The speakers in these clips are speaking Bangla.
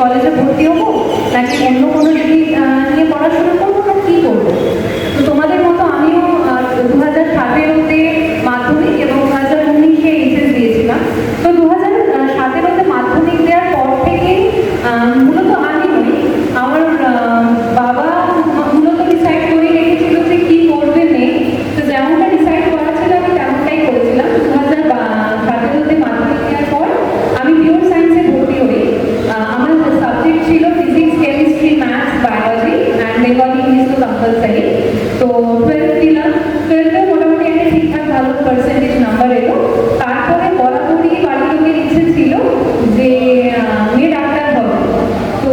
কলেজে ভর্তি হবো নাকি অন্য কোনো ডিগ্রি নিয়ে পড়াশোনা করবো না কী করবো। তো তোমাদের মতো আমিও 2017-তে মাধ্যমিক এবং 2019-এ এইচএস দিয়েছিলাম। তো 2017-তে মাধ্যমিক দেওয়ার পর থেকে মূলত আমি নই, আমার বাবা মূলত ডিসাইড করে রেখেছিল যে কী করবে মেয়ে। তো যেমনটা ডিসাইড করা ছিল আমি তেমনটাই করেছিলাম। 2017-তে মাধ্যমিক দেওয়ার পর আমি পিওর সায়েন্সে ভর্তি হই। আমার সাবজেক্ট ছিল physics, chemistry, maths, biology and Bengali, English তো কম্পালসারি। তো 12th দিলাম। 12th-এ মোটামুটি একটা ঠিকঠাক ভালো পার্সেন্টেজ নাম্বার এলো। তারপরে বরাবরই বাড়ির লোকের ইচ্ছে ছিল যে মেয়ে ডাক্তার হবে। তো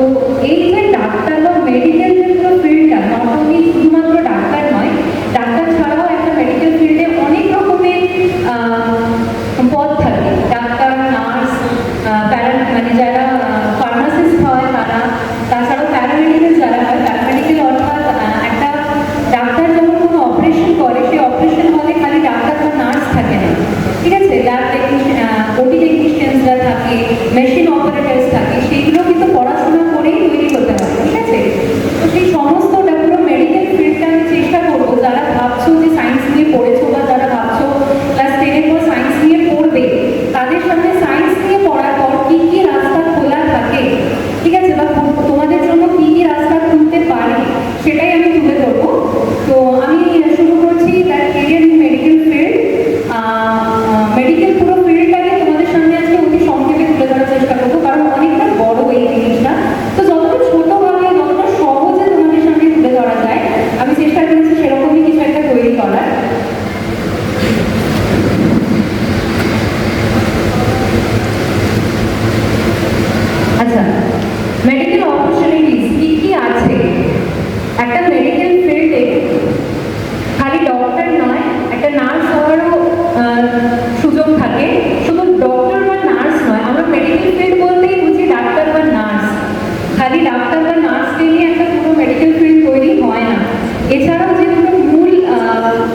এই যে ডাক্তার বা মেডিকেল যে পুরো ফিল্ডটা, নট অনলি শুধুমাত্র ডাক্তার নয়, ডাক্তার ছাড়াও একটা মেডিকেল ফিল্ডে অনেক রকমের পদ থাকে। ডাক্তার, নার্স, মানে যারা ফার্মাসিস্ট হয় তারা, তাছাড়াও প্যারামেডিক্যাল যারা হয়, প্যারামেডিক্যাল অর্থাৎ একটা ডাক্তার যখন কোনো অপারেশন করে সেই অপারেশন হলে খালি ডাক্তার বা নার্স থাকে না, ঠিক আছে, ল্যাব টেকনিশিয়ান, ওটি টেকনিশিয়ানসরা থাকে, মেশিন অপারেটার্স থাকে, সেইগুলো কিন্তু পড়াশোনা করেই তৈরি হতে হয়, ঠিক আছে। তো সেই সমস্তটা পুরো মেডিকেল ফিল্ডটা আমি চেষ্টা করবো, যারা ভাবছো যে সায়েন্স নিয়ে পড়েছো বা যারা ভাবছো ক্লাস 10-এর পর সায়েন্স নিয়ে পড়বে, তাদের সামনে সায়েন্স নিয়ে পড়ার পর কী কী রাস্তা খোলা থাকে, ঠিক আছে, বা তোমাদের জন্য কী কী রাস্তা খুলতে পারে সেটাই আমি তুলে ধরবো। তো আমি শুরু করছি that career in medical field. Medical পুরো ফিল্ডটাকে তোমাদের সামনে আজকে অতি সংক্ষেপে তুলে ধরার চেষ্টা করবো, কারণ অনেকটা বড় এই জিনিসটা। তো যতটা ছোটোভাবে, যতটা সহজে তোমাদের সামনে তুলে ধরা যায় আমি চেষ্টা করেছি সেরকমই কিছু একটা তৈরি করার। আচ্ছা, মেডিকেল অপরচুনিটিস কী কী আছে একটা মেডিকেল ফিল্ডে? খালি ডক্টর নয়, একটা নার্স হওয়ারও সুযোগ থাকে। শুধু ডক্টর বা নার্স নয়, আমরা মেডিকেল ফিল্ড বলতেই বুঝি ডাক্তার বা নার্স। খালি ডাক্তার বা নার্সকে নিয়ে একটা পুরো মেডিকেল ফিল্ড তৈরি হয় না। এছাড়াও যে দুটো মূল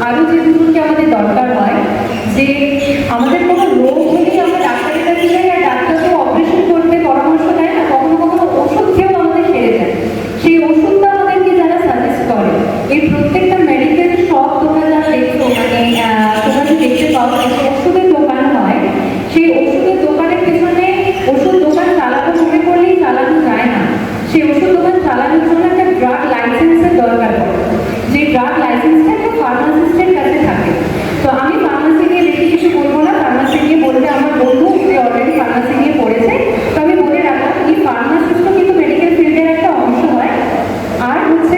আরও যে দুটোকে আমাদের দরকার হয়, যে আমাদের কোনো রোগ হলেই আমরা ডাক্তারের কাছে যাই, আর ডাক্তারকেও অপারেশন করতে পরামর্শ দেয় না, কখনো কখনো ওষুধ খেয়েও আমাদের সেরে যায়। সেই ওষুধটা আমাদেরকে যারা সাজেস্ট করে, এই প্রত্যেকটা মেডিকেল শপ তোমরা যারা দেখছো, মানে তোমরা যে দেখতে পাও ওষুধের দোকান হয়, সেই ওষুধের দোকানের পেছনে ওষুধ দোকান চালানো মনে করলেই চালানো যায় না। সেই ওষুধ দোকান চালানোর জন্য একটা ড্রাগ লাইসেন্সের দরকার পড়ে, যে ড্রাগ লাইসেন্সটা একটা ফার্মাসিস্টের কাছে থাকে। তো আমি ফার্মাসি নিয়ে বেশি কিছু বলবো না, ফার্মাসি নিয়ে বলতে আমার বন্ধু যে অলরেডি ফার্মাসি নিয়ে পড়েছে। তো আমি বলে রাখলাম এই ফার্মাসিস্টও কিন্তু মেডিকেল ফিল্ডের একটা অংশ হয়। আর হচ্ছে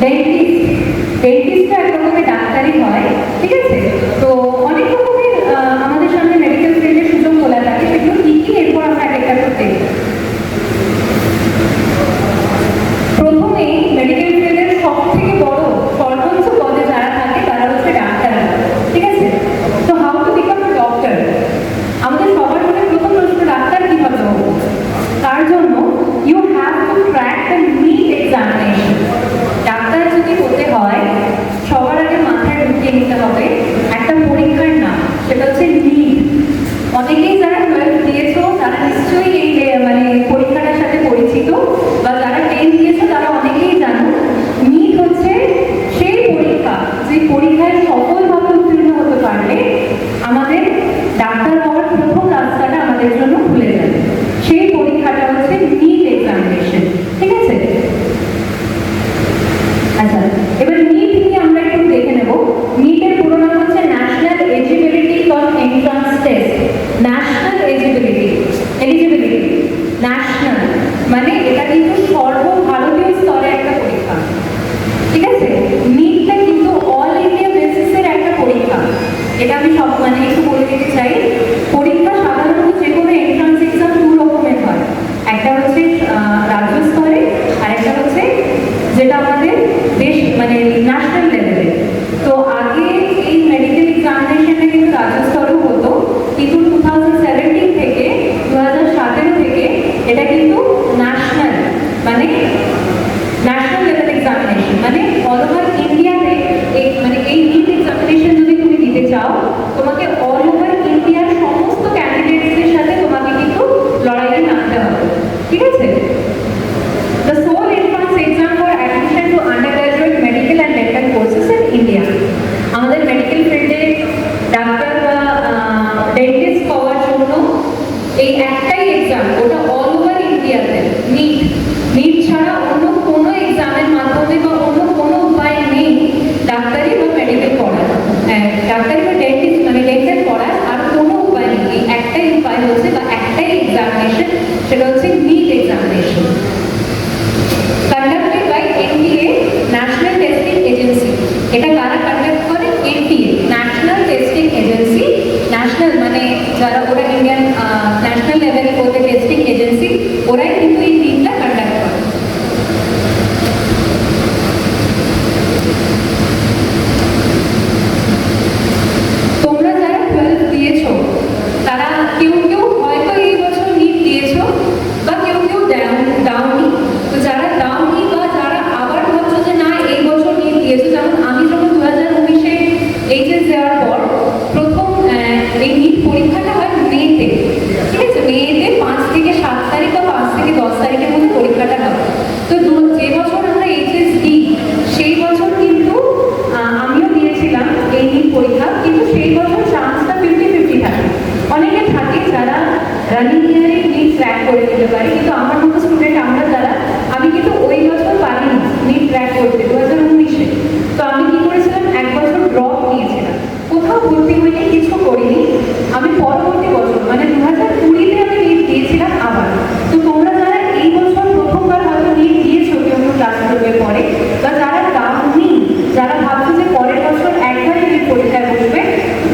ডেন্টিস্ট, ডেন্টিস্টটা এক রকমের ডাক্তারই হয়, ঠিক আছে। তো অনেক রকমের আমাদের সামনে মেডিকেল ফিল্ডের সুযোগ খোলা থাকে, সেগুলো কী কী এরপর আমরা এক একটা করে দেখব। প্রথমেই মেডিকেল ফিল্ডের সব থেকে বড় সর্বোচ্চ পদে যারা থাকে তারা হচ্ছে ডাক্তাররা, ঠিক আছে। তো হাউ টু বিকাম ডক্টর? আমাদের সবার মনে প্রথম প্রশ্ন, ডাক্তার কীভাবে হবো? তার জন্য you have to crack the NEET examination. ডাক্তার যদি হতে হয় সবার আগে মাথায় ঢুকিয়ে নিতে হবে একটা পরীক্ষার নাম, সেটা হচ্ছে নিট। অনেকেই যারা 12th দিয়েছো তারা নিশ্চয়ই এই মানে পরীক্ষাটার সাথে পরিচিত, বা যারা 10 দিয়েছো তারা অনেকেই জানো। নিট হচ্ছে সেই পরীক্ষা, যে পরীক্ষায় সফলভাবে উত্তীর্ণ হতে পারলে আমাদের ডাক্তার হওয়ার প্রথম রাস্তাটা আমাদের জন্য খুলে যাবে। সেই পরীক্ষাটা হচ্ছে নিট এক্সামিনেশন, ঠিক আছে। আচ্ছা, এবার নিট নিয়ে আমরা একটু দেখে নেব। নিটের পুরো নাম হচ্ছে ন্যাশনাল এলিজিবিলিটি কাম entrance test. National eligibility national মানে এটা কিন্তু সর্বভারতীয় স্তরে একটা পরীক্ষা, ঠিক আছে। নিটটা কিন্তু অল ইন্ডিয়া বেসিসের একটা পরীক্ষা। এটা আমি সব মানে একটু বলে দিতে চাই। পরীক্ষা সাধারণত যে কোনো এন্ট্রান্স এক্সাম দু রকমের হয়, একটা হচ্ছে রাজ্য স্তরে, আর একটা হচ্ছে যেটা আমাদের দেশ মানে ন্যাশনাল লেভেলে। তো আগে এই মেডিকেল এক্সামিনেশনটা কিন্তু রাজ্য স্তরেও হতো, কিন্তু 2017 থেকে 2017 থেকে এটা কিন্তু ন্যাশনাল মানে ন্যাশনাল লেভেল এক্সামিনেশন, মানে অল ওভার ইন্ডিয়াতে মানে এই নিট এক্সামিনেশন যদি তুমি দিতে চাও তোমাকে অল ওভার ইন্ডিয়ার এটা কারা কন্ডাক্ট করে? NTA, national testing agency. National মানে যারা ওরা ইন্ডিয়ান ন্যাশনাল লেভেলে করবে টেস্টিং এজেন্সি, ওরাই কিন্তু এই নিটটা কন্ডাক্ট করে। তোমরা যারা 12 দিয়েছো তারা কেউ কেউ হয়তো এই বছর নিট দিয়েছো বা কেউ কেউ দাওনি। তো যারা দাওনি বা যারা আবার ভাবছো যে না এই বছর নিট দিয়েছো, যেমন আমি যখন 2019-এ এইচএস দেওয়ার পর প্রথম এই নিট পরীক্ষাটা হয় মেতে, ঠিক আছে, মেতে 5 থেকে 7 তারিখ বা 5 থেকে 10 তারিখের মধ্যে পরীক্ষাটা হয়। তো যে বছর আমরা এইচএস দিই সেই বছর কিন্তু আমিও দিয়েছিলাম এই নিট পরীক্ষা, কিন্তু সেই বছর চান্সটা 50-50 থাকে। অনেকে থাকে যারা রানিং ইয়ারে নিট ক্র্যাক করে দিতে পারে, কিন্তু আমার মতো স্টুডেন্ট আমরা যারা, আমি কিন্তু ওই বছর পারিনি নিট ক্র্যাক করতে 2019-এ। তো আমি কি করেছিলাম, 1 বছর ড্রপ নিয়েছিলাম, কোথাও ভর্তি হইনি, কিছু করিনি। আমি পরবর্তী বছর মানে 2020-তে আমি নিট দিয়েছিলাম আবার। তো তোমরা যারা এই বছর প্রথমবার হয়তো নিট দিয়েছো কেউ ক্লাস 12-এ পড়ে, বা যারা দাওনি, যারা ভাবছো যে পরের বছর একবারে নিট পরীক্ষায় বসবে,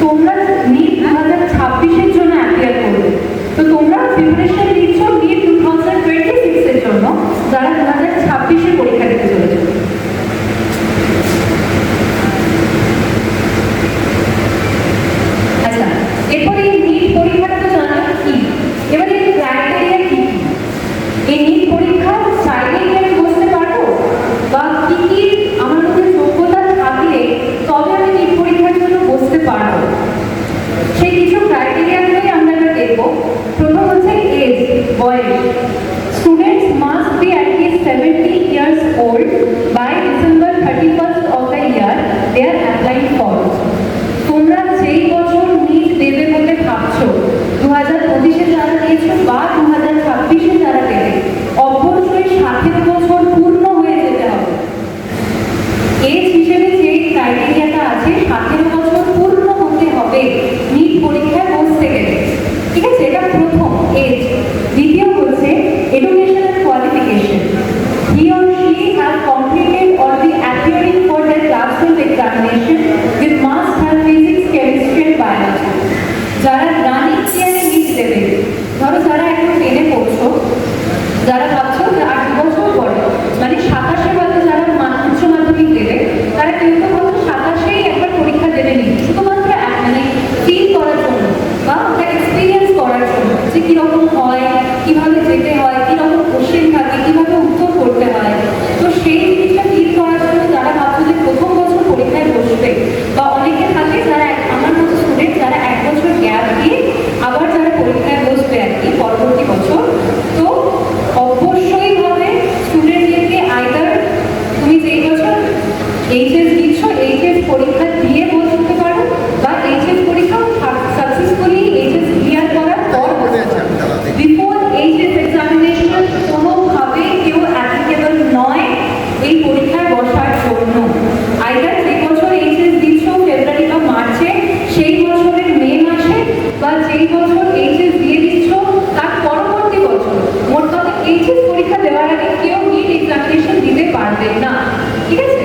তোমরা নিট 2026-এর জন্য অ্যাপিয়ার করবে। তো তোমরা প্রিপারেশন নিচ্ছ নিট 2026-এর জন্য, যারা 2026-এ পরীক্ষা দিতে চলেছে। আচ্ছা, এরপরে এই নিট পরীক্ষাটা তো জানা কি, এবারে এর ক্রাইটেরিয়া কি? এই নিট পরীক্ষা চাইলেই কি আমি বসতে পারবো, বা কি কি আমার মধ্যে যোগ্যতা থাকলে তবে আমি নিট পরীক্ষার জন্য বসতে পারবো, সেই কিছু ক্রাইটেরিয়াগুলোই আমরা এবার দেখবো। প্রথম হচ্ছে এজ, বয়স। Students must be at least 70 years old by December 31st of the year they are applying for. তোমরা যেই বছর নিট দেবে বলে ভাবছো, 2025-এ যারা দিয়েছো বা 2026-এ যারা দেবে, অবশ্যই 18 বছর পূর্ণ হয়ে যেতে হবে। এজ হিসেবে যে ক্রাইটেরিয়াটা আছে, 18 বছর পূর্ণ হতে হবে নিট পরীক্ষায় বসতে গেলে, ঠিক আছে, এটা প্রথম এজ। দ্বিতীয় হচ্ছে educational qualification. He or she have completed or be appearing for the class 12 examination with must have physics, chemistry and biology. যারা রানিং ইয়ারে নিট দেবে, ধরো যারা এখন 10-এ পড়ছো, যারা ভাবছো যে 8 বছর পরে মানে 27-এ হয়তো যারা উচ্চ মাধ্যমিক দেবে, তারা কেউ তো হয়তো 27-এই একবার পরীক্ষা দেবে নি, শুধুমাত্র মানে ফিল করার জন্য বা ওটা এক্সপিরিয়েন্স করার জন্য যে কীরকম হয়, কীভাবে যেতে হয়, কীরকম কোশ্চেন থাকে, কীভাবে উত্তর করতে হয়। তো সেই জিনিসটা ফিল করার জন্য যারা ভাবছো যে প্রথম বছর পরীক্ষায় বসবে, বা অনেকে থাকে যারা আমার মতো স্টুডেন্ট যারা 1 বছর গ্যাপ দিয়ে আবার যারা পরীক্ষায় বসবে আর কি পরবর্তী বছর, তো অবশ্যই ভাবে স্টুডেন্টদেরকে আইদার তুমি যেই বছর এইচএস দিচ্ছ এইচএস পরীক্ষা দিয়ে বসতে পারো, বা এইচএস পরীক্ষা সাকসেসফুলি এইচএস ক্লিয়ার করার পর বসতে পারো। বিফোর এইচএস এক্সামিনেশন কোনোভাবে কেউ অ্যাপ্লিকেবল নয় এই পরীক্ষায় বসার জন্য। আইদার যে বছর এইচএস দিচ্ছ ফেব্রুয়ারি বা মার্চে, সেই বছরের মে মাসে, বা যেই বছর এইচএস দিয়ে দিচ্ছ তার পরবর্তী বছর। মোট কথা এইচএস পরীক্ষা দেওয়ার আগে কেউ নিট এক্সামিনেশন দিতে পারবে না, ঠিক আছে।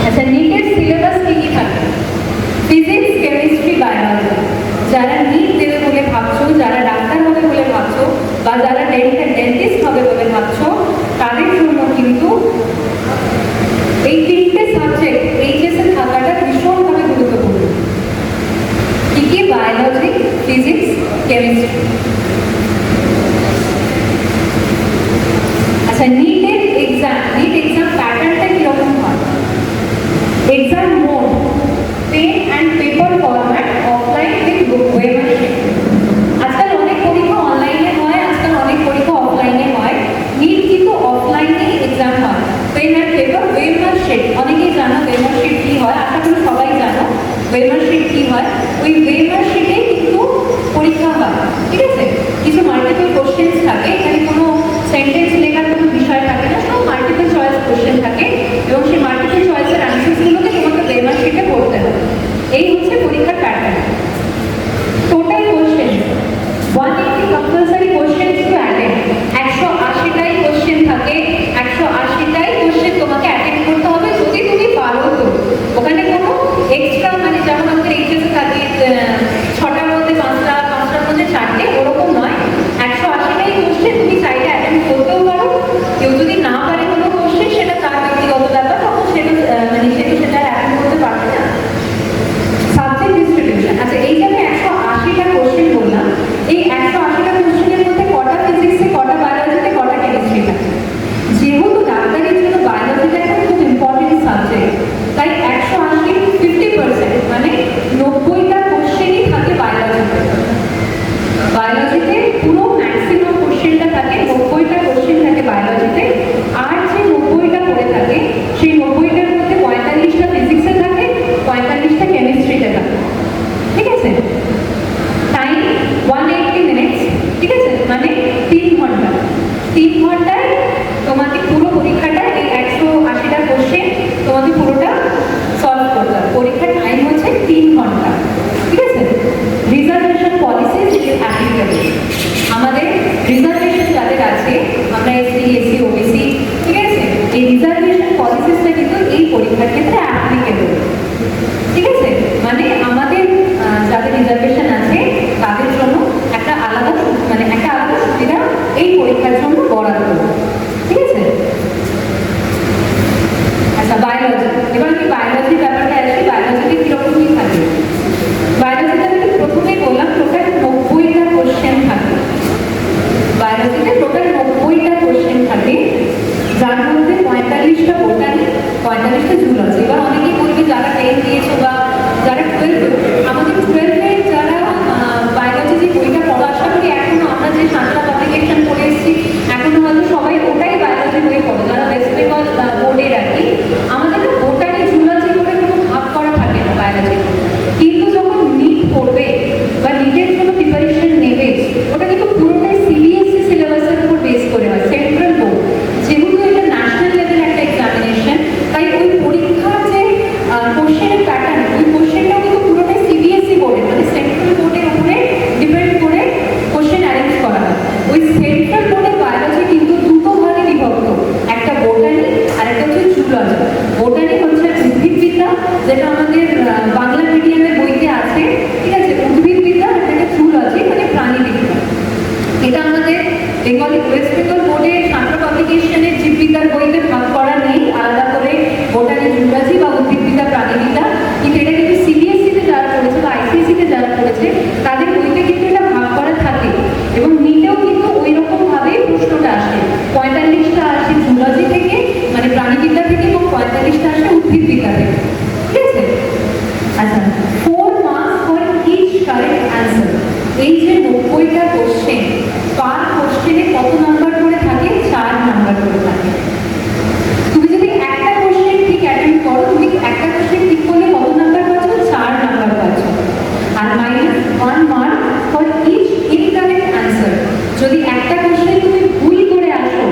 আচ্ছা, নিটের সিলেবাস কি কি থাকে? Physics, chemistry, biology. যারা নিট দেবে বলে ভাবছো, যারা ডাক্তার হবে বলে ভাবছো, বা যারা ডেন্টিস্ট হবে বলে ভাবছো, তাদের জন্য কিন্তু এই 3টে সাবজেক্ট এইচএস-এ থাকাটা ভীষণভাবে গুরুত্বপূর্ণ। কি কি? Biology, physics, chemistry. আচ্ছা, নিট এক্সাম প্যাটার্নটা কিরকম হয়? Exam mode pen and paper format, offline with OMR sheet. আজকাল অনেক পরীক্ষা অনলাইনে হয়, আজকাল অনেক পরীক্ষা অফলাইনে হয়। নিট কিন্তু অফলাইনে এক্সাম হয়, pen and paper, OMR sheet. অনেকেই জানো ওয়েমার শিট কি হয়, আশা করি সবাই জানো ওয়েমার শিট কি হয়। ওই ওয়েমার শিটে কিন্তু পরীক্ষা হয়, ঠিক আছে। কিছু মাল্টিপল কোশ্চেন্স থাকে, এখানে কোনো সেন্টেন্স লেখার কোনো বিষয় থাকে না, সব মাল্টিপল চয়েস কোশ্চেন থাকে, এবং সেই মাল্টিপল চয়েসের অ্যান্সারসগুলোকে তোমাকে ওয়েমার শিটে পড়তে হবে। এই হচ্ছে পরীক্ষার প্যাটার্ন। Total question 180 compulsory questions to attend, 180টা ঠিক আছে? টাইম 180 মিনিটস, ঠিক আছে, মানে 3 ঘন্টা। 3 ঘন্টায় তোমাকে পুরো পরীক্ষাটা, এই 180টা কোশ্চেন তোমাকে পুরোটা সলভ করতে হবে। পরীক্ষার টাইম হচ্ছে 3 ঘন্টা, ঠিক আছে? Reservation policy is applicable. আমাদের রিজার্ভেশন যাদের আছে, আমরা এসসি এসসি ওবিসি, ঠিক আছে, এই রিজার্ভেশন পলিসিসটা কিন্তু এই পরীক্ষার ক্ষেত্রে অ্যাপ্লিকেবল, ঠিক আছে? মানে আমাদের যাদের রিজার্ভেশন আছে তাদের জন্য একটা আলাদা, মানে একটা আলাদা সুবিধা এই পরীক্ষার জন্য বরাদ্দ, ঠিক আছে? আচ্ছা, বায়োলজি, এবার কি বায়োলজির ব্যাপারটা আসে। বায়োলজিতে কিরকম কি থাকে? বায়োলজিতে আমি প্রথমেই বললাম টোটাল 90টা কোশ্চেন থাকে। বায়োলজিতে টোটাল 90টা কোশ্চেন থাকে, যার মধ্যে 45টা বোটানি, 45টা জুলজি। এবার অনেকেই বলবে যারা 10 দিয়েছো বা যারা 12, আমাদের 12-এর যারা বায়োলজি যে বইটা পড়া, আশা করি এখনো আমরা যে 7টা পাবলিকেশন করে এসেছি এখনো হয়তো সবাই ওটাই বায়োলজি বই পড়ে, যারা ওয়েস্ট বেঙ্গল বোর্ডে রাখি। আমাদের বোটানি জুলজি করে কোনো ভাগ করা থাকে না বায়োলজি। কিন্তু যখন নিট পড়বে বা নিটের জন্য প্রিপারেশন নেবে, ওটা কিন্তু পুরোটাই সিবিএসসি সিলেবাসের উপর বেস করে হয়, সেন্ট্রাল বোর্ড। যেহেতু এটা ন্যাশনাল লেভেল একটা এক্সামিনেশন, তাই ওই পরীক্ষার যে কোশ্চেনের প্যাটার্ন, ওই কোশ্চেনটাও কিন্তু পুরোটাই সিবিএসসি বোর্ডের, মানে সেন্ট্রাল বোর্ডের উপরে ডিপেন্ড করে কোশ্চেন অ্যারেঞ্জ করা হয়। ওই সেন্ট্রাল বোর্ডের বায়োলজি কিন্তু দুটো ভাগে বিভক্ত, একটা বোটানি আর একটা হচ্ছে জুলজি। বোটানি হচ্ছে উদ্ভিদবিদ্যা, যেটা আমাদের বাংলা মিডিয়ামের বইতে আছে, ঠিক আছে? উদ্ভিদবিদ্যা, আর একটা জুলজি মানে প্রাণীবিদ্যা। এটা আমাদের বেঙ্গলি ওয়েস্ট বেঙ্গল বোর্ডের 7টা পাবলিকেশনের জীববিদ্যার বইতে ভাগ করা নেই আলাদা করে বোটানি, জুলজি বা উদ্ভিদবিদ্যা, প্রাণীবিদ্যা। কিন্তু এটা কিন্তু সিবিএসসিতে যারা পড়েছে বা আইসিএসসিতে যারা পড়েছে তাদের বইতে কিন্তু এটা ভাগ করা থাকে। এবং নিটেও কিন্তু ওই রকম ভাবেই প্রশ্নটা আসে, 45টা আসে জুলজি থেকে মানে প্রাণীবিদ্যা থেকে, এবং 45টা আসে উদ্ভিদবিদ্যা থেকে, ঠিক আছে? আচ্ছা, 4 marks for each correct answer. এই যে 90টা কোশ্চেন, পার কোশ্চেনে কত নাম্বার করে থাকে? 4 নাম্বার করে থাকে। তুমি যদি একটা কোশ্চেন ঠিক অ্যাটেন্ড করো, তুমি একটা কোশ্চেন ঠিক করলে কত নাম্বার পাচ্ছ? 4 নাম্বার পাচ্ছ। আর -1 mark for each incorrect answer. যদি একটা কোশ্চেন তুমি ভুল করে আসো,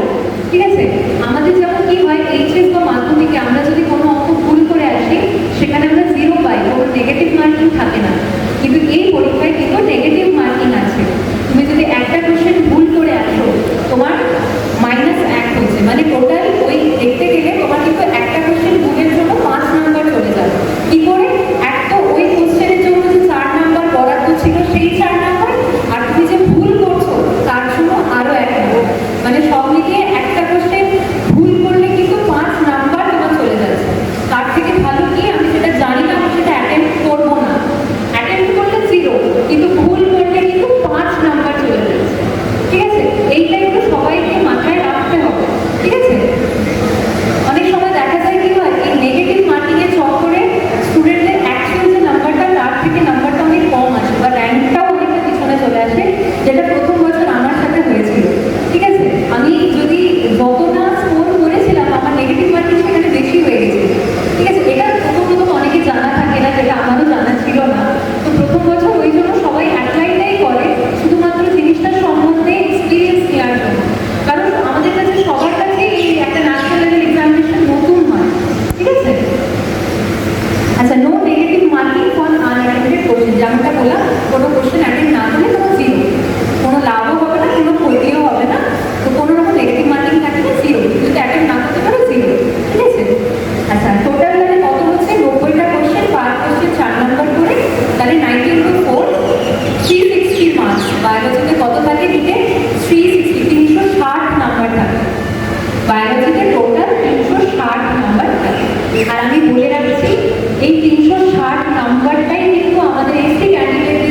ঠিক আছে? আমাদের যেমন কি হয় এইচএস বা মাধ্যমিকে আমরা যদি কোনো অঙ্ক ভুল করে আসি সেখানে আমরা 0 পাই, কোনো নেগেটিভ মার্কিং থাকে না। কিন্তু এই পরীক্ষায় কিন্তু নেগেটিভ মার্কিং আছে। তুমি যদি একটা কোশ্চেন ভুল করে আসো তোমার -1 হচ্ছে, মানে টোটাল ওই দেখতে গেলে তোমার কিন্তু একটা কোশ্চেন ভুলের জন্য 5 নাম্বার চলে যাবে। কি করে? এক তো ওই কোশ্চেনের জন্য যে 4 নাম্বার বরাদ্দ ছিল সেই 4 নাম্বার, আর তুমি যে ভুল করছো তার জন্য আরো 1 নাম্বার, মানে সব মিলিয়ে একটা কোশ্চেন ভুল করলে কিন্তু 5 নাম্বার তোমার চলে যাচ্ছে। তার থেকে ভালো কি, আমি সেটা জানি না, আমি সেটা অ্যাটেম্প করবো না। অ্যাটেম্প করলে 0, কিন্তু ভুল করলে কিন্তু 5 নাম্বার চলে যাচ্ছে, ঠিক আছে? এইটা একটু সবাইকে মাথায় রাখতে হবে, ঠিক আছে? অনেক সময় দেখা যায় কি হয়, এই নেগেটিভ মার্কিং এর চক্করে স্টুডেন্টদের অ্যাকচুয়াল যে নাম্বারটা তার থেকে নাম্বারটা অনেক কম আসে বা র্যাঙ্কটাও অনেকটা পিছনে চলে আসে, যেটা প্রথম বছর আমার সাথে হয়েছিল, ঠিক আছে? আমি যদি যতটা স্কোর করেছিলাম আমার নেগেটিভ মার্কিং সেখানে বেশি হয়ে গেছে, ঠিক আছে? এটা প্রথম অনেকে জানা থাকে না, যেটা আমারও জানা ছিল না। তো প্রথম বছর ওই জন্য সবাই অ্যাপ্লাইটাই করে শুধুমাত্র জিনিসটার সম্বন্ধে এক্সপিরিয়েন্স নেওয়ার জন্য, কারণ আমাদের কাছে সবার কাছে এই একটা ন্যাশনাল লেভেল এক্সামিনেশন নতুন হয়, ঠিক আছে? আচ্ছা, no negative marking for unattended question. যেমনটা বললাম, কোনো কোশ্চেন অ্যাটেন্ড না করলে তোমার 0, কোনো লাভও হবে না, কোনো ক্ষতিও হবে না। তো কোনো রকম নেগেটিভ মার্কিং থাকে না, 0। যদি অ্যাটেন্ড না করতে পারো 0, ঠিক আছে? আচ্ছা, টোটাল তাহলে কত হচ্ছে? 90টা কোশ্চেন, পার কোশ্চেন 4 নাম্বার করে, তাহলে 90 × 4 360 মার্কস। বায়োলজিতে কত থাকে? নিতে 360, 360 নাম্বার থাকে বায়োলজিতে, টোটাল 360 নাম্বার থাকে। আর আমি বলে রাখছি এই 360 নাম্বারটাই কিন্তু আমাদের এসসি ক্যান্ডিডেটদের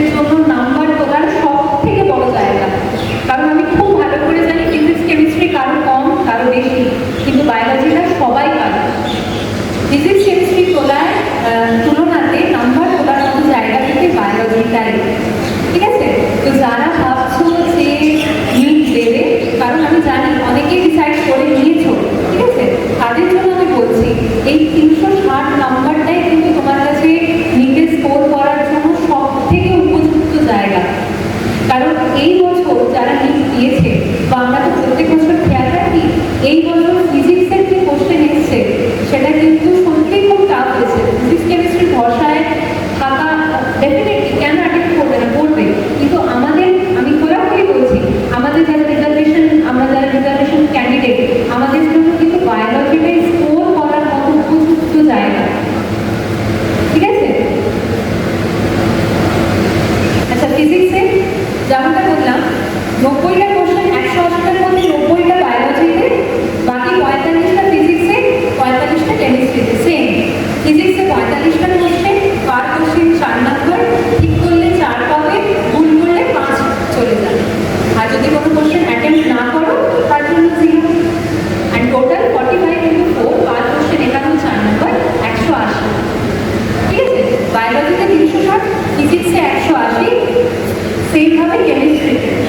সেইভাবে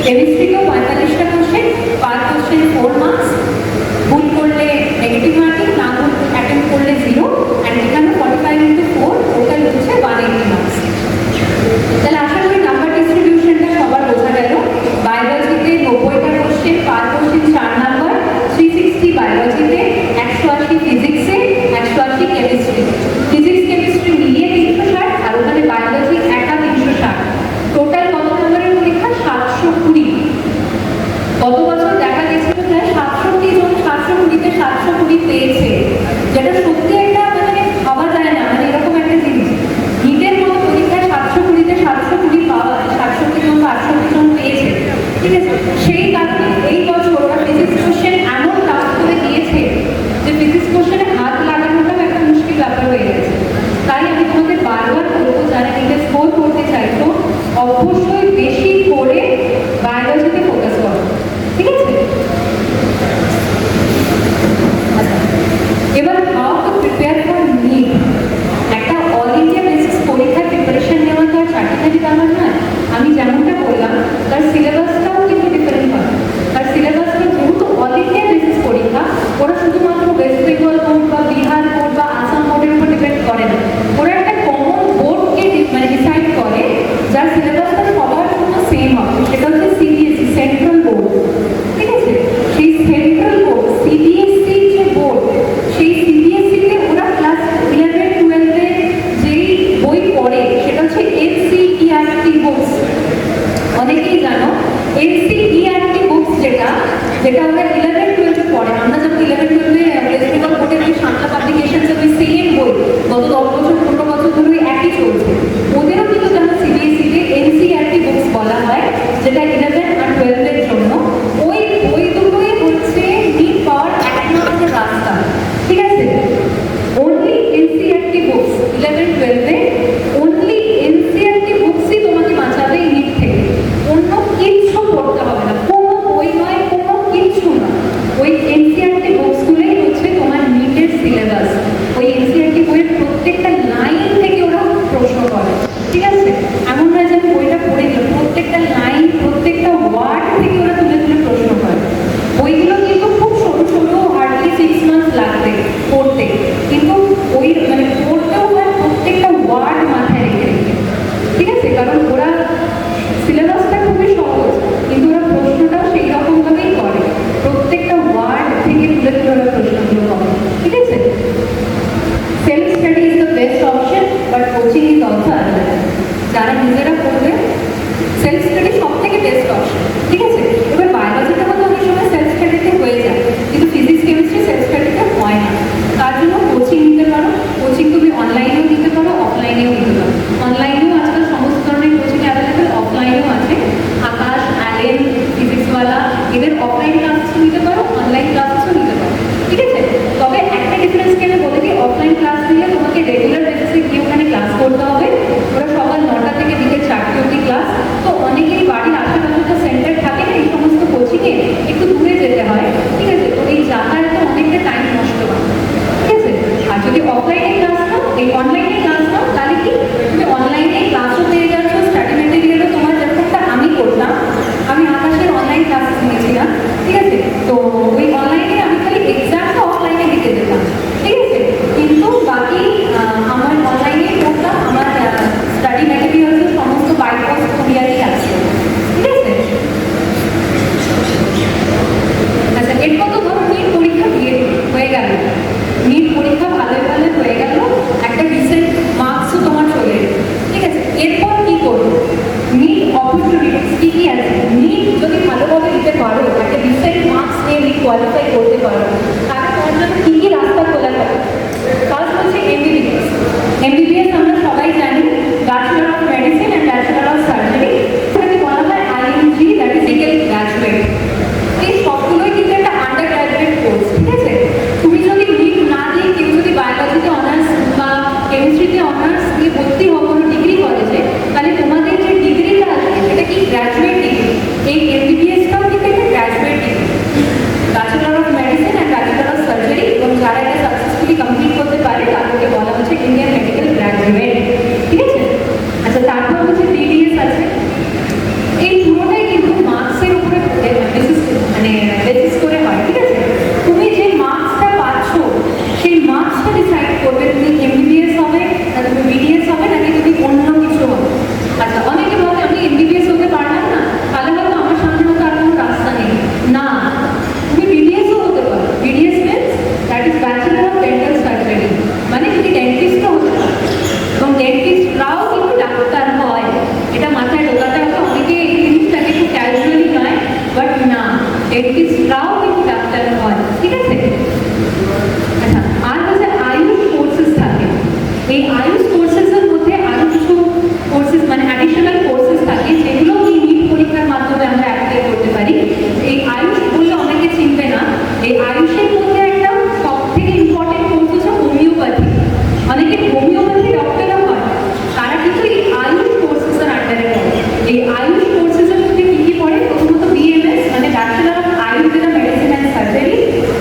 কেমিস্ট্রিতেও 45টা কোশ্চেন, পার কোশ্চেন 4 মার্কস, ভুল করলে নেগেটিভ মার্কিং, না ভুল অ্যাটেম্প করলে 0, অ্যান্ড এখানে 45 ইন্টু 4 টোটাল হচ্ছে 180 মার্কস। তাহলে আশা করি নাম্বার ডিস্ট্রিবিউশনটা সবার বোঝা গেল। বায়োলজিতে 90টা কোশ্চেন, পার কোশ্চেন 4 নাম্বার, 360 বায়োলজিতে, 180 ফিজিক্সে, 180 কেমিস্ট্রি। ফিজিক্স কেমিস্ট্রি মিলিয়ে 360, আর ওখানে বায়োলজি একা 360। টোটাল কত নম্বরের পরীক্ষা? 720। গত বছর দেখা গেছিল প্রায় 67 জন 720-তে 720 পেয়েছে, যেটা সত্যি একটা মানে ভাবা যায় না, মানে এরকম একটা জিনিস। নিটের মতো পরীক্ষায় 720-তে 720 পাওয়া, 67 জন বা 68 জন পেয়েছে, ঠিক আছে? সেই কারণে এই বছর ওরা ফিজিক্স কোশ্চেন এমন টাফ করে দিয়েছে যে ফিজিক্স কোশ্চেনে হাত লাগানোটাও একটা মুশকিল ব্যাপার হয়ে গেছে। তাই আমি তোমাদের বারবার বলবো, যারা নিটে স্কোর করতে চাইছো অবশ্যই বেশি করে বায়োলজিতে ফোকাস করো, ঠিক আছে? এবার how to prepare for NEET. একটা অল ইন্ডিয়া বেসিস পরীক্ষার প্রিপারেশন নেওয়া তো আর চারটিখানি ব্যাপার নয়। আমি যেমনটা বললাম, তার সিলেবাসটাও কিন্তু ডিফারেন্ট হয়। তার সিলেবাসটা যেহেতু অল ইন্ডিয়া বেসিস পরীক্ষা, ওরা শুধুমাত্র ওয়েস্ট বেঙ্গল বোর্ড বা বিহার বোর্ড বা আসাম বোর্ডের উপর ডিপেন্ড করে না। ওরা একটা কমন বোর্ডকে মানে ডিসাইড করে, যার সিলেবাসটা সবার জন্য সেম হবে, সেটা হচ্ছে সিবিএসই, সেন্ট্রাল বোর্ড, ঠিক আছে? সেই সেন্ট্রাল বোর্ড সিবিএসসি যে বোর্ড, সেই সিবিএসসিতে ওরা ক্লাস 11-12-এ যেই বই পড়ে সেটা হচ্ছে এনসিইআরটি বুকস। অনেকেই জানো এনসিইআরটি বুকস যেটা ওরা 11-12-এ পড়ে। আমরা যখন 11-12-এ ওয়েস্ট বেঙ্গল বোর্ডের যে শান্তা পাবলিকেশনসের ওই সেম বই গত 10 বছর 15 বছর ধরে একই চলছে, ওদেরও কিন্তু যেমন সিবিএসসিতে এনসিইআরটি বুকস বলা হয়, যেটা 11 আর 12-এর জন্য। ওই বই দুটোই হচ্ছে নিট পাওয়ার একমাত্র রাস্তা, ঠিক আছে? অনলি এনসিইআরটি বুকস 11-12-এ, অনলি এনসিইআরটি বুকসই তোমাকে বাঁচাবে এই নিট থেকে। অন্য কিচ্ছু পড়তে হবে না, কোনো বই নয়, কোনো কিচ্ছু নয়। ওই এনসিইআরটি বুকসগুলোই হচ্ছে তোমার নিটের সিলেবাস। ওই এনসিইআরটি বইয়ের প্রত্যেকটা লাইন থেকে ওরা প্রশ্ন করে, ঠিক আছে? এমন নয় যে আমি বইটা পড়ে দিলাম, প্রত্যেকটা লাইন, প্রত্যেকটা ওয়ার্ড থেকে ওরা তুলে তুলে প্রশ্ন করে। বইগুলো কিন্তু খুব ছোটো ছোটো, হার্ডলি 6 মান্থস লাগবে পড়তে, কিন্তু ওই মানে পড়তেও হয় প্রত্যেকটা ওয়ার্ড মাথায় রেখে রেখে, ঠিক আছে? কারণ ওরা সিলেবাসটা খুবই সহজ, কিন্তু ওরা প্রশ্নটাও সেই রকমভাবেই করে, প্রত্যেকটা ওয়ার্ড থেকে তুলে তুলে ওরা প্রশ্নগুলো করে, ঠিক আছে? Self study is the best option, but coaching is also available. যারা নিজেরা পড়বে, সেলফ স্টাডি সব থেকে বেস্ট অপশন, ঠিক আছে? এবার বায়োলজিটা হয়তো অনেক সময় সেলফ স্টাডিতে হয়ে যায়, কিন্তু ফিজিক্স কেমিস্ট্রি সেলফ স্টাডিতে হয় না। তার জন্য কোচিং নিতে পারো। কোচিং তুমি অনলাইনেও নিতে পারো, অফলাইনেও নিতে পারো। অনলাইনেও আজকাল সমস্ত ধরনের কোচিং অ্যাভেলেবেল, অফলাইনেও আছে। আকাশ, অ্যালেন, ফিজিক্সওয়ালা, এদের অফলাইন ক্লাসেসও নিতে পারো, অনলাইন ক্লাসেসও নিতে পারো, ঠিক আছে? তবে একটা ডিফারেন্সকে আমি বলে দিই, অফলাইন ক্লাস নিলে তোমাকে রেগুলার বেসিসে গিয়ে ওখানে ক্লাস করতে হবে। ওরা সকাল 9টা থেকে বিকেল 4টে অবধি ক্লাস। তো অনেকেরই বাড়ির আশেপাশে তো সেন্টার থাকে না, আয়ুষ কোর্সেসের মধ্যে কি কি পড়ে? প্রথমত বিএমএস মানে bachelor of Ayurveda medicine and surgery,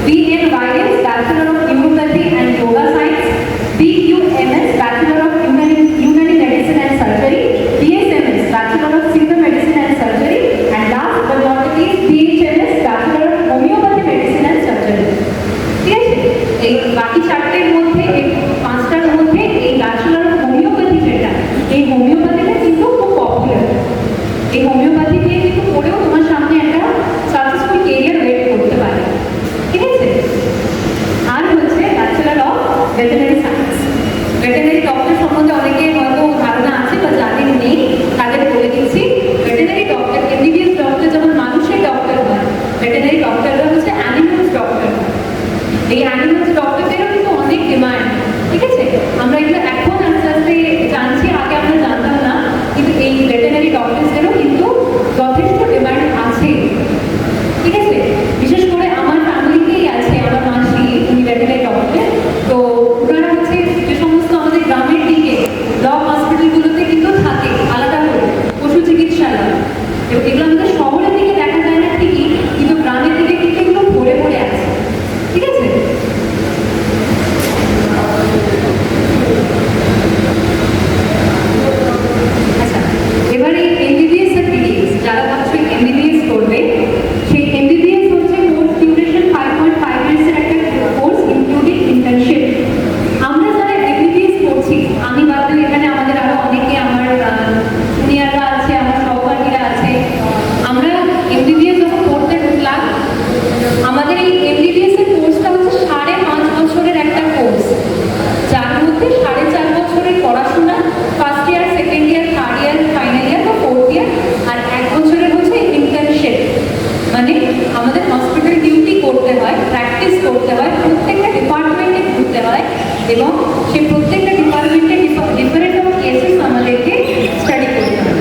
BNYS bachelor of homeopathy and yoga science, BUMS bachelor of Unani medicine and surgery, BSMS bachelor of single medicine and surgery, and last but not the least BHMS bachelor of homeopathy medicine and surgery. ঠিক আছে, এই বাকি চারটের মধ্যে, এই পাঁচটার মধ্যে এই ব্যাচেলর অফ হোমিওপ্যাথি যেটা, এই হোমিওপ্যাথিটা কিন্তু খুব পপুলার। এই হোমিওপ্যাথি দিয়ে কিন্তু পড়েও তোমার সামনে একটা সাকসেসফুল কেরিয়ার ওয়েট করতে পারে। ঠিক আছে, আর হচ্ছে bachelor of veterinary science. Veterinary doctor সম্বন্ধে অনেকে হয়তো ধারণা আছে বা জানেন নেই, তাদের বলে দিচ্ছি। ভেটেরিনারি ডক্টর, এমবিবিএস ডক্টর যেমন মানুষের ডক্টর হয়, ভেটেরিনারি ডক্টররা হচ্ছে অ্যানিমালস ডক্টর। এই অ্যানিমালস ডক্টরদেরও কিন্তু অনেক ডিমান্ড। ঠিক আছে, আমরা এগুলো এখন আস্তে আস্তে জানছি, আগে আমরা জানতাম না, কিন্তু এই ভেটেরিনারি ডক্টরসদেরও কিন্তু যথেষ্ট ডিমান্ড আছে। ঠিক আছে, বিশেষ করে আমার ফ্যামিলিতেই আছে, আমার মাসি উনি ভেটেরিনারি ডক্টর। তো ওনারা হচ্ছে যে সমস্ত আমাদের গ্রামের দিকে ব্লক হসপিটালগুলোতে কিন্তু থাকে আলাদা করে পশু চিকিৎসালয়, এগুলো আমাদের শহরের দিকে দেখা যায় না ঠিকই, কিন্তু গ্রামের দিকে কিন্তু এগুলো ভরে ভরে আছে। ঠিক আছে, আচ্ছা এবারে এমবিবিএস আর বিডিএস, যারা ভাবছো এমবিবিএস করবে, সেই এমবিবিএস হচ্ছে কোর্স ডিউরেশন 5.5 ইয়ার্সের একটা কোর্স ইনক্লুডিং ইন্টার্নশিপ। আমরা যারা এমবিবিএস করছি, আমি বাদ দিই, এখানে আমাদের আরো অনেকে, আমার সিনিয়ররা আছে, আমার সহপাঠীরা আছে, আমরা এমবিবিএস যখন করতে ঢুকলাম, আমাদের এই এমবিবিএস এর কোর্সটা হচ্ছে 5.5 বছরের একটা কোর্স, যার মধ্যে 4.5 বছরের পড়াশোনা, first year, second year, third year, final year বা ফোর্থ ইয়ার, আর 1 বছরের হচ্ছে ইন্টার্নশিপ। মানে আমাদের হসপিটাল ডিউটি করতে হয়, প্র্যাকটিস করতে হয়, প্রত্যেকটা ডিপার্টমেন্টে ঘুরতে হয়, এবং সেই প্রত্যেকটা ডিপার্টমেন্টে ডিফারেন্ট কেসেস আমাদেরকে স্টাডি করতে হয়।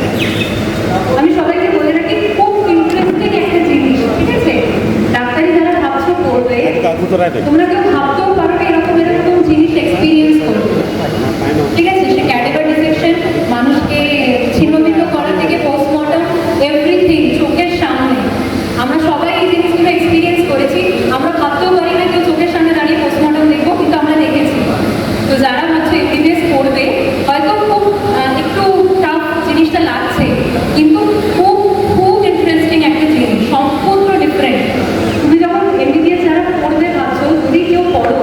আমি সবাইকে বলে রাখি, খুব ইন্টারেস্টিং একটা জিনিস। ঠিক আছে, ডাক্তারি যারা ভাবছো করবে, তোমরা কেউ ভাবতেও পারো এরকম এরকম জিনিস এক্সপিরিয়েন্স করবে। ঠিক আছে, সে ক্যাটেগরি ডিসেকশন, মানুষকে ছিন্নভিন্ন করা থেকে পোস্টমর্টম, এভরিথিং চোখের সামনে। আমরা সবাই এই জিনিসগুলো এক্সপিরিয়েন্স করেছি। আমরা ভাবতেও পারি না কেউ চোখের সামনে দাঁড়িয়ে পোস্টমর্টম দেখবো, কিন্তু আমরা দেখেছি। তো যারা হচ্ছে এমবিবিএস করবে, হয়তো খুব একটু টাফ জিনিসটা লাগছে, কিন্তু খুব খুব ইন্টারেস্টিং একটা জিনিস, সম্পূর্ণ ডিফারেন্ট। তুমি যখন এমবিবিএস যারা পড়বে ভাবছো, যদি কেউ পড়ো,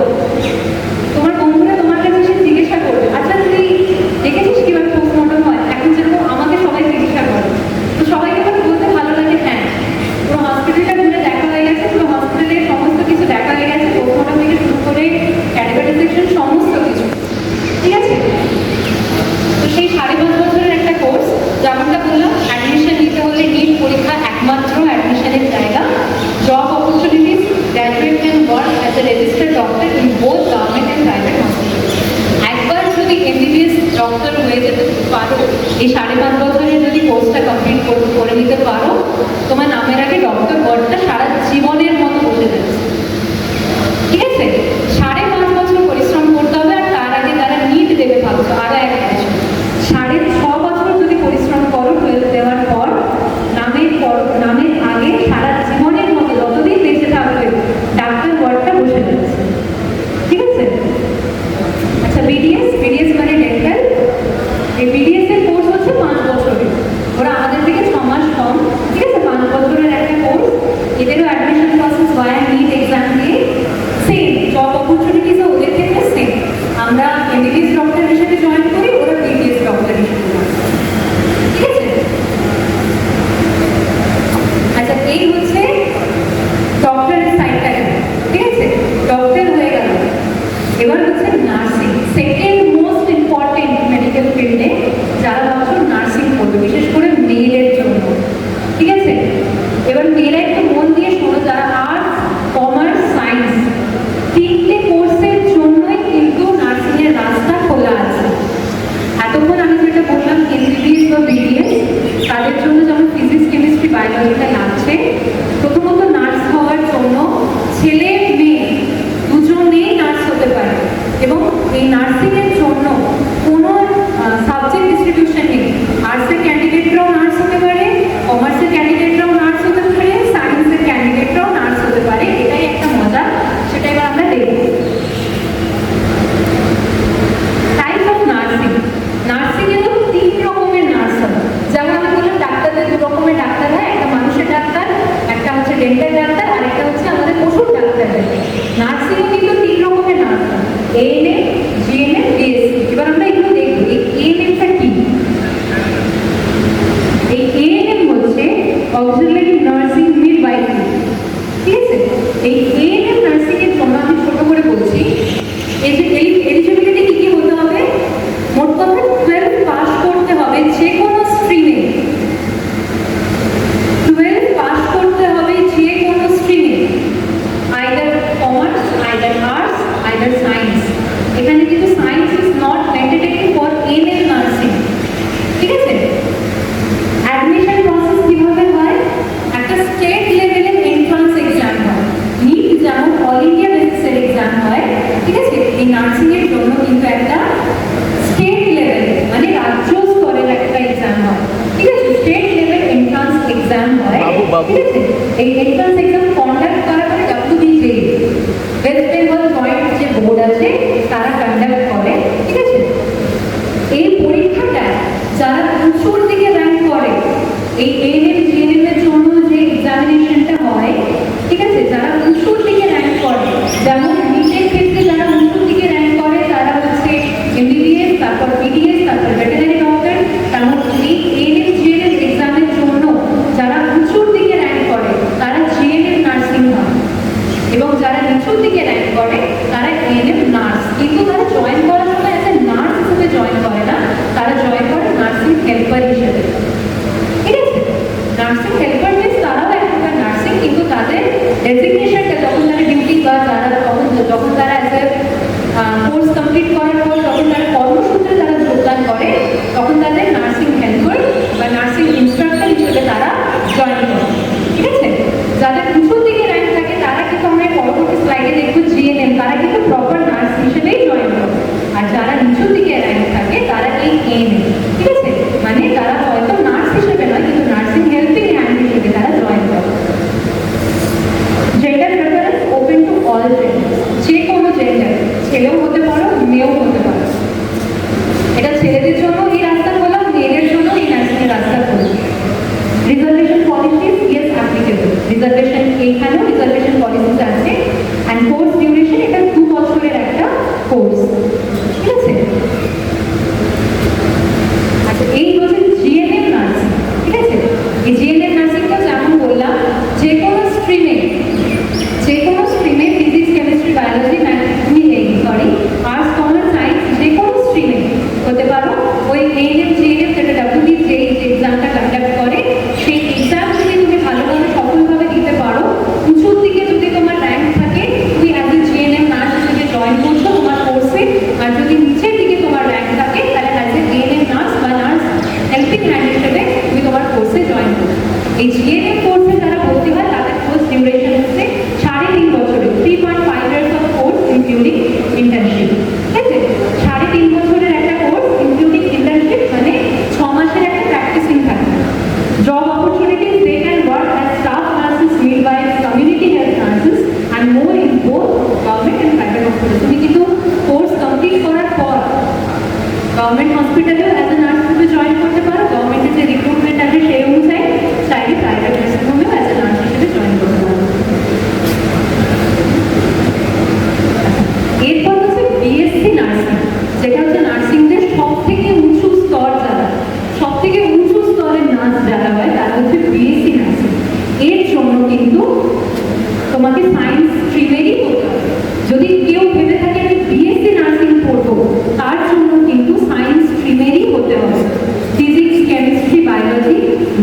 তোমার বন্ধুরা তোমার কাছে এসে জিজ্ঞাসা করবে, আচ্ছা তুই দেখেছিস কিভাবে পোস্টমর্টম হয়? এখন যেরকম আমাকে সবাই জিজ্ঞাসা করে, তো সবাইকে তখন বলতে ভালো লাগে, হ্যাঁ পুরো হসপিটালটা ঘুরে দেখা হয়ে গেছে, পুরো হসপিটালের সমস্ত কিছু দেখা হয়ে গেছে, পোস্টমর্টম থেকে শুরু করে ক্যাটেগরি ডিসেকশন সমস্ত কিছু। ঠিক আছে, তো সেই 5.5 বছরের একটা কোর্স, যেমনটা বললাম, অ্যাডমিশন নিতে হলে নিট পরীক্ষা একমাত্র অ্যাডমিশনের জায়গা। Job opportunities, graduate can work as a registered doctor in both government and private hospital. একবার যদি এমবিবিএস ডক্টর হয়ে যেতে পারো, এই 5.5 বছরের যদি কোর্সটা কমপ্লিট করে নিতে পারো, তোমার নামের আগে ডক্টর ওয়ার্ডটা সারা জীবনের মতো বসে যাচ্ছে। ঠিক আছে, 5.5 বছর পরিশ্রম করতে হবে, আর তার আগে তারা নিট দেবে ভাবছো আরো 1 বছর। 6.5 বছর যদি পরিশ্রম করো 12 দেওয়ার পর, নামের আগে সারা জীবনের মতো যতদিন বেঁচে থাকবে ডাক্তার ওয়ার্ডটা বসে যাচ্ছে। ঠিক আছে, আচ্ছা বিডিএস মানে ডেন্টাল। এই বিডিএস এর কোর্স হচ্ছে 5 বছরের, ওরা আমাদের থেকে 6 মাস কম। ঠিক আছে, 5 বছরের একটা কোর্স। এদেরও অ্যাডমিশন প্রসেস ভায়া নিট এক্সাম দিয়ে সেম, জব অপরচুনিটিসও ওদের থেকে সেম। আমরা এমবিবিএস ডক্টর হিসেবে জয়েন করি, ওরা বিডিএস ডক্টর হিসেবে। ঠিক আছে, আচ্ছা এই হচ্ছে ডক্টরের সাইডটা। ঠিক আছে, ডক্টর হয়ে গেল, এবার হচ্ছে nursing, second most important medical ফিল্ডে যারা ভাবছো নার্সিং করবে, বিশেষ করে মেয়েদের জন্য। ঠিক আছে, এবার মেয়েরা একটু মন দিয়ে শোনো, যারা আর্টস, কমার্স, সায়েন্স, 3টে কোর্সের জন্যই কিন্তু নার্সিংয়ের রাস্তা খোলা আছে। এতক্ষণ আমি যেটা বললাম এমবিবিএস বা বিডিএস, তাদের জন্য যেমন ফিজিক্স, কেমিস্ট্রি, বায়োলজিটা লাগছে, প্রথমত নার্স হওয়ার জন্য ছেলে মেয়ে দুজনেই নার্স হতে পারে, এবং এই নার্সিংয়ের জন্য কোনো সাবজেক্ট ডিস্ট্রিবিউশন নেই। আর্টসের ক্যান্ডিডেটরাও নার্স হতে পারে, অক্সিলারি নার্সিং মিডওয়াইফারি, ঠিক আছে? এই এএনএম নার্সিং এর জন্য আমি ছোট করে বলছি, এই যে এলিজিবিলিটি কি কি হতে হবে, মোট কথা 12 পাস করতে হবে যে কোনো স্ট্রিমে, 12 পাস করতে হবে যে কোনো স্ট্রিমে, either commerce, either arts, either science. এখানে কিন্তু science is not mandatory for ANM nursing, ঠিক আছে? অ্যাডমিশন প্রসেস কিভাবে হয়, একটা স্টেট লেভেলের এন্ট্রান্স এক্সাম হয়, নিট যেমন অল ইন্ডিয়া বেসিসের এক্সাম হয়, ঠিক আছে? এই নার্সিং এর জন্য কিন্তু একটা স্টেট লেভেল মানে রাজ্য স্তরের একটা এক্সাম হয়, ঠিক আছে? স্টেট লেভেল এন্ট্রান্স এক্সাম হয়, ঠিক আছে? এই এন্ট্রান্স এক্সাম কন্ডাক্ট করা হয় WBJEE, ওয়েস্ট বেঙ্গল জয়েন্ট যে বোর্ড আছে তারা কন্ডাক্ট করে, ঠিক আছে? এই পরীক্ষাটা যারা উঁচুর দিকে র্যাঙ্ক করে, এই এএনএম জিএনএম এর জন্য যে এক্সামিনেশনটা হয়, ঠিক আছে, যারা উঁচুর দিকে র্যাঙ্ক করে, যেমন নিটের ক্ষেত্রে যারা উঁচুর দিকে র্যাঙ্ক করে তারা হচ্ছে এমবিবিএস, তারপর বিডিএস, তারপর ভেটেরিনারি ডক্টর, তেমন এই এএনএম জিএনএম এক্সামের জন্য যারা উঁচুর দিকে র্যাঙ্ক করে তারা জিএনএম নার্সিং হয়, এবং যারা নিচুর দিকে র্যাঙ্ক করে তারা এএনএম নার্স, কিন্তু তারা জয়েন করার সময় অ্যাজ এ নার্স হিসেবে জয়েন করে না, তারা জয়েন করে নার্সিং হেল্পার হিসেবে, ঠিক আছে? নার্সিং হেল্পার মিন্স তারাও একটা নার্সিং, কিন্তু তাদের ডেজিগনেশনটা যখন তারা ডিউটি বা যখন তারা অ্যাজ এ কোর্স কমপ্লিট করার পর যখন তারা কর্মসূত্রে তারা যোগদান করে তখন তাদের নার্সিং হেল্পার বা নার্সিং ইনস্ট্রাক্টর হিসেবে তারা জয়েন করে, ঠিক আছে? যাদের উঁচুর দিকে র্যাঙ্ক থাকে তারা কিন্তু আমরা পরবর্তী স্লাইডে দেখবো জিএনএম, তারা কিন্তু প্রপার নার্স হিসেবেই জয়েন করে, আর যারা নিচুর দিকে র্যাঙ্ক থাকে তারা এই এএনএম, ঠিক আছে? মানে তারা হয়তো নার্স হিসেবে নয় কিন্তু নার্সিং হেল্পিং হ্যান্ড হিসেবে তারা জয়েন করে। Gender preference open to all gender, যে কোনো জেন্ডার, ছেলেও হতে পারো মেয়েও হতে পারো, এটা ছেলেদের জন্য এই রাস্তা খোলা, মেয়েদের জন্য এই নার্সিং এর রাস্তা খোলা। Reservation policies yes applicable, reservation এইখানেও রিজার্ভেশন পলিসিস আছে, অ্যান্ড কোর্স ডিউরেশন এটা 2 বছরের একটা কোর্স, ঠিক আছে? আচ্ছা, এই হচ্ছে জিএনএম নার্সিং, ঠিক আছে? এই জিএনএম নার্সিংটা যেমন বললাম যে কোনো স্ট্রিমে physics, chemistry, biology, sorry arts, commerce, science, যে কোনো স্ট্রিমে হতে পারো। ওই এএনএম জিএনএম যেটা WBJEE এক্সামটা কন্ডাক্ট করে, সেই এক্সাম যদি তুমি ভালোভাবে সফলভাবে দিতে পারো, উঁচুর দিকে যদি তোমার র্যাঙ্ক থাকে, তুমি অ্যাজ এ জিএনএম নার্স হিসেবে জয়েন করছো তোমার কোর্সে, আর যদি নিচের দিকে তোমার র্যাঙ্ক থাকে তাহলে অ্যাজ এ এএনএম নার্স বা নার্স হেল্পিং হ্যান্ড হিসেবে তুমি তোমার কোর্সে জয়েন করছো। এই জিএনএম কোর্সে যারা ভর্তি হয় তাদের কোর্স ডিউরেশন হচ্ছে 3.5 বছরের, 3.5 years of course including internship, ঠিক আছে? 3.5 বছরের একটা কোর্স ইনক্লুডিং ইন্টার্নশিপ মানে 6 মাসের একটা প্র্যাকটিসিং থাকে। Job opportunities, they can work as staff nurses, midwives, community health nurses and more in both government and private hospital. তুমি কিন্তু কোর্স কমপ্লিট করার পর গভর্নমেন্ট হসপিটালেও অ্যাজ এ নার্স হিসেবে জয়েন করতে পারো, গভর্নমেন্টের যে রিক্রুটমেন্ট আছে সেই অনুযায়ী চাইলে প্রাইভেট নার্সিং হোমেও অ্যাজ এ নার্স হিসেবে জয়েন করতে পারো। এরপর হচ্ছে বিএসসি নার্সিং, যেটা হচ্ছে নার্সিংদের সব থেকে উঁচু স্তর, যারা সব থেকে উঁচু স্তরের নার্স যারা হয় তারা হচ্ছে বিএসসি নার্সিং। এর জন্য কিন্তু তোমাকে সায়েন্স স্ট্রিমেরই করতে হবে। যদি কেউ ভেবে থাকে আমি বিএসসি নার্সিং পড়বো, তার জন্য কিন্তু সায়েন্স স্ট্রিমেরই হতে হবে, ফিজিক্স, কেমিস্ট্রি, বায়োলজি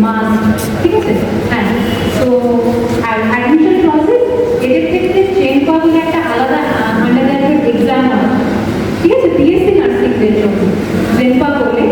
মাস্ট, ঠিক আছে? হ্যাঁ, তো অ্যাডমিশন প্রসেস এদের ক্ষেত্রে চেনপা বলে একটা আলাদা আন্ডারগ্র্যাজুয়েট এক্সাম হয়, ঠিক আছে? বিএসসি নার্সিংদের জন্য চেনপা বলে